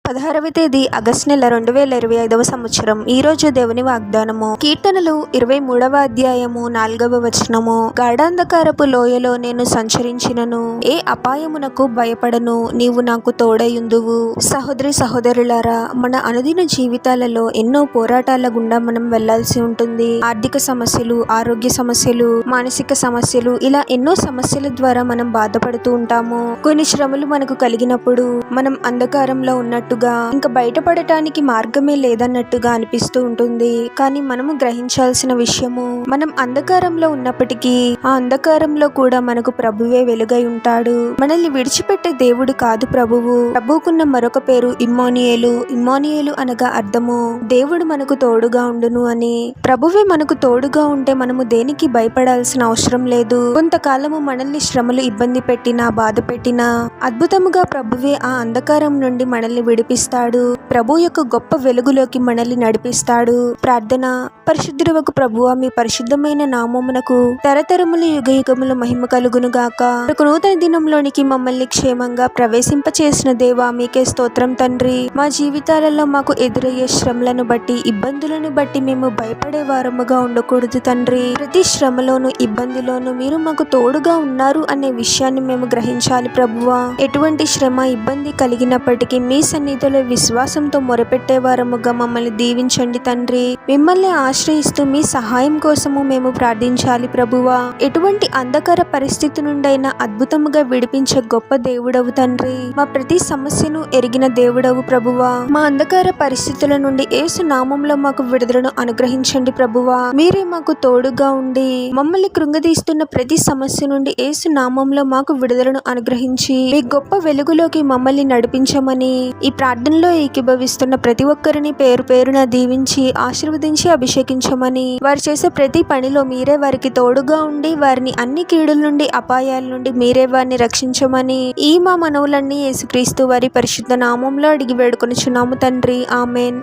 16వ తేదీ ఆగస్టు నెల 2025వ సంవత్సరం. ఈ రోజు దేవుని వాగ్దానము. కీర్తనలు 23వ అధ్యాయము 4వ వచనము. గాఢాంధకారపు లోయలో నేను సంచరించినను ఏ అపాయమునకు భయపడను, నీవు నాకు తోడయుందువు. సహోదరి సహోదరులారా, మన అనుదిన జీవితాలలో ఎన్నో పోరాటాల గుండా మనం వెళ్లాల్సి ఉంటుంది. ఆర్థిక సమస్యలు, ఆరోగ్య సమస్యలు, మానసిక సమస్యలు, ఇలా ఎన్నో సమస్యల ద్వారా మనం బాధపడుతూ ఉంటాము. కొన్ని శ్రమలు మనకు కలిగినప్పుడు మనం అంధకారంలో ఉన్నట్టుగా, ఇంకా బయటపడటానికి మార్గమే లేదన్నట్టుగా అనిపిస్తూ ఉంటుంది. కానీ మనము గ్రహించాల్సిన విషయము, మనం అంధకారంలో ఉన్నప్పటికీ ఆ అంధకారంలో కూడా మనకు ప్రభువే వెలుగై ఉంటాడు. మనల్ని విడిచిపెట్టే దేవుడు కాదు ప్రభువు. ప్రభువుకున్న మరొక పేరు ఇమ్మానుయేలు. ఇమ్మానుయేలు అనగా అర్థము దేవుడు మనకు తోడుగా ఉండును అని. ప్రభువే మనకు తోడుగా ఉంటే మనము దేనికి భయపడాల్సిన అవసరం లేదు. కొంతకాలము మనల్ని శ్రమలు ఇబ్బంది పెట్టినా, బాధ పెట్టినా, అద్భుతముగా ప్రభువే ఆ అంధకారం నుండి మనల్ని విడిపిస్తాడు. ప్రభు యొక్క గొప్ప వెలుగులోకి మనల్ని నడిపిస్తాడు. ప్రార్థన. పరిశుద్ధుడవగు ప్రభువా, మీ పరిశుద్ధమైన నామమునకు తరతరములు యుగయుగములు మహిమ కలుగును గాక. ఒక నూతన దినంలోనికి మమ్మల్ని క్షేమంగా ప్రవేశింపచేసిన దేవా, మీకే స్తోత్రం తండ్రి. మా జీవితాలలో మాకు ఎదురయ్యే శ్రమలను బట్టి, ఇబ్బందులను బట్టి మేము భయపడే వారముగా ఉండకూడదు తండ్రి. ప్రతి శ్రమలోను, ఇబ్బందిలోను మీరు మాకు తోడుగా ఉన్నారు అనే విషయాన్ని మేము గ్రహించాలి ప్రభువా. ఎటువంటి శ్రమ, ఇబ్బంది కలిగినప్పటికీ మీ సన్నిధిలో విశ్వాసంతో మొరపెట్టే వారముగా మమ్మల్ని దీవించండి తండ్రి. మిమ్మల్ని ఆశ్రయిస్తూ మీ సహాయం కోసము మేము ప్రార్థించాలి ప్రభువా. ఎటువంటి అంధకార పరిస్థితి నుండైనా అద్భుతముగా విడిపించే గొప్ప దేవుడవు తండ్రి. మా ప్రతి సమస్యను ఎరిగిన దేవుడవు ప్రభువా. మా అంధకార పరిస్థితుల నుండి యేసు నామంలో మాకు విడుదలను అనుగ్రహించండి ప్రభువా. మీరే మాకు తోడుగా ఉండి మమ్మల్ని కృంగదీస్తున్న ప్రతి సమస్య నుండి యేసు నామంలో మాకు విడుదలను అనుగ్రహించి మీ గొప్ప వెలుగులోకి మమ్మల్ని నడిపించమని ఈ ప్రార్థనలో ఏకీభవిస్తున్న ప్రతి ఒక్కరిని పేరు పేరున దీవించి ఆశీర్వదించి అభిషేకించమని, వారు చేసే ప్రతి పనిలో మీరే వారికి తోడుగా ఉండి వారిని అన్ని కీడుల నుండి, అపాయాల నుండి మీరే వారిని రక్షించమని ఈ మా మనవులన్నీ యేసుక్రీస్తు వారి పరిశుద్ధ నామంలో అడిగి వేడుకొనుచున్నాము తండ్రి. ఆమెన్.